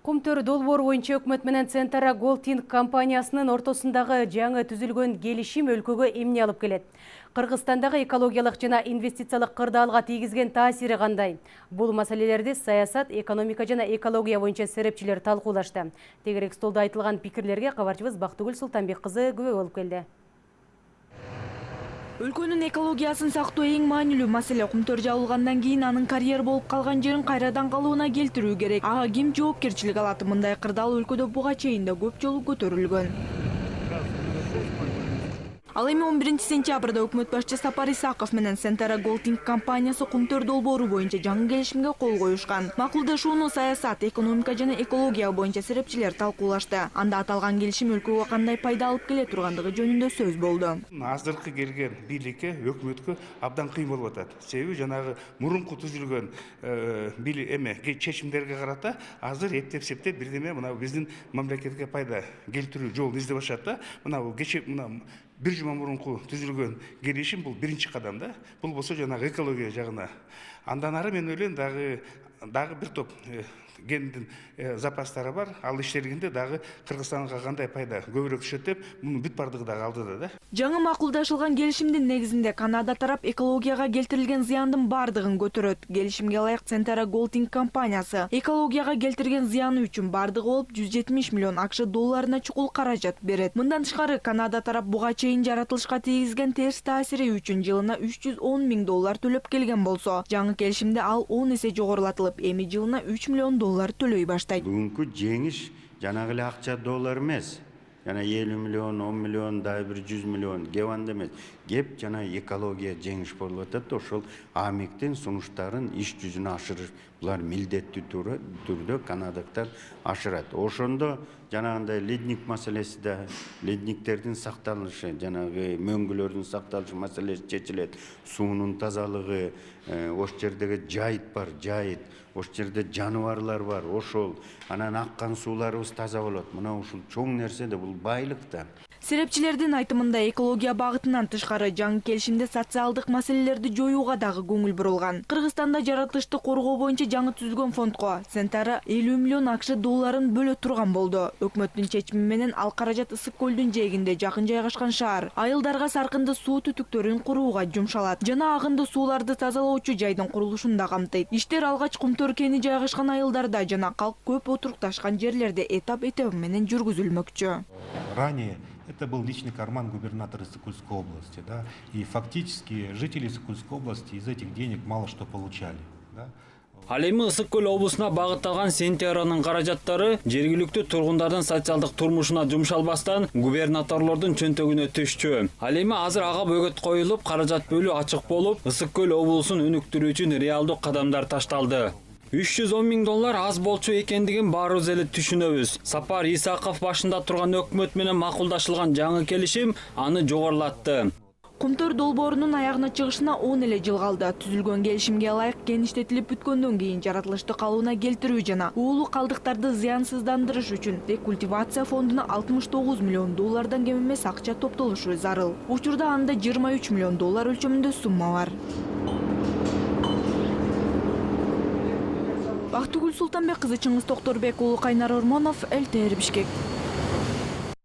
Кумтөр долбоор боюнча өкмөт менен Центара Голтинг компаниясынын ортосундагы жаңы түзүлгөн келишим өлкөгө эмне алып келет? Кыргызстандагы экологиялык жана инвестициялык кырдаалга тийгизген таасири кандай? Бул маселелерди саясат, экономика жана экология боюнча серепчилер талкуулашты. Тегерек столдо айтылган пикирлерге кабарчыбыз Бактыгүл Султанбек кызы күбө болуп келди. Өлкөнүн экологиясын сактоо эң маанилүү маселе. Кумтөр жабылгандан кийин анын карьер болуп калган жерин кайрадан калыбына келтирүү керек. Ага ким жоопкерчилик алат? Мындай кырдаал өлкөдө буга чейин да көп жолу көтөрүлгөн. Ал эми 11-сентябрда өкмөт башчы Сапар Исаков менен Центара Голтинг компаниясы Кумтөр долбоору боюнча жаңы келишимге кол коюшкан. Макулдашууну саясат, экономика жана экология боюнча серепчилер талкуулашты. Анда аталган келишим өлкөгө кандай пайда алып келе тургандыгы жөнүндө сөз болду. Азыркы келген бийликке, өкмөткө абдан кыйын болуп атат. Себеби жанагы мурунку түзүлгөн чечимдерге карата азыр эптеп-септеп бирдеме мына биздин мамлекетке пайда келтирүү жолун издеп атышат да. Бир жума мурунку түзүлгөн келишим бул биринчи кадам да. Бул болсо жанагы экология жагына. Андан ары мен ойлойм дагы бир топ кендин запастары бар. Ал иштелгенде дагы Кыргызстанга кандай пайда көбүрөөк түшөт деп мунун бүт бардыгы дагы алдыда да. Жаңы макулдашылган келишимдин негизинде Канада тарап экологияга келтирилген зыяндын бардыгын көтөрөт. Келишимге ылайык Центара Голтинг компаниясы экологияга келтирген зыяны үчүн бардыгы болуп 170 миллион АКШ долларына чукул каражат берет. Мындан тышкары Канада тарап буга чейин жаратылышка тийгизген терс таасири үчүн жылына 310 миң доллар төлөп келген болсо, жаңы келишимде ал 10 эсе жогорулатылып, эми жылына 3 миллион доллар төлөй баштайт. Бүгүнкү жеңиш жанагы эле акча доллар эмес. Жана 50 миллион, 10 миллион, дагы бир 100 миллион геванда эмес. Кеп жана экология жеңиш болуп атат. Ошол АМИКтин сунуштарын иш жүзүнө ашырыш булар милдеттүү түрдө канадалыктар ашырат. Ошондо жанагындай ледник маселеси да, ледниктердин сакталышы, жанагы мөңгүлөрдүн сакталышы маселеси чечилет. Суунун тазалыгы, ош жердеги жайыт бар, жайыт. Ош жерде жаныбарлар бар, ошол анан аккан сууларыбыз таза болот. Мына ушул чоң нерсе да бул байлык да. Серепчилердин айтымында экология багытынан тышкары жаңы келишимде социалдык маселелерди жоюуга дагы көңүл бурулган. Кыргызстанда жаратылышты коргоо боюнча жаңы түзүлгөн фондко Центара 50 миллион АКШ долларын бөлө турган болду. Өкмөттүн чечими менен ал каражат Ысык көлдүн жээгинде жакын жайгашкан шаар, айылдарга саркынды суу түтүктөрүн курууга жумшалат. Жана агынды сууларды тазалоочу жайдын курулушун да камтыйт. Иштер алгач Кумтөр кени жайгашкан айылдарда жана калк көп отурукташкан жерлерде этап менен жүргүзүлмөкчү. Ранее это был личный карман губернатора Исыкульской области, да, и фактически жители Исыкульской области из этих денег мало что получали, да. Ал эми Ысык көл облусуна багытталган Центаранын каражаттары жергиликтүү тургундардын социалдык турмушуна жумшалбастан губернаторлордун чөнтөгүнө түшчү. Ал эми азыр ага бөгөт коюлуп, каражат бөлүү ачык болуп, Ысык көл облусун өнүктүрүү үчүн реалдуу кадамдар ташталды. 310 миң доллар аз болчу экендигин баарыбыз эле түшүнөбүз. Сапар Исаков башында турган өкмөт менен макулдашылган жаңы келишим аны жогорулатты. Кумтөр долбоорунун аягына чыгышына 10 эле жыл калды. Түзүлгөн келишимге ылайык кеништетилип бүткөндөн кийин жаратылышты калыбына келтирүү жана уулуу калдыктарды зыянсыздандырыш үчүн рекультивация фондуна 69 миллион доллардан кем эмес акча топтолушу зарыл. Учурда анда 23 миллион доллар өлчөмүндө сумма бар. Бактыгүл Султанбек кызы, Чыңгыз Токторбек уулу, Кайнар Ормонов, ЛТР Бишкек.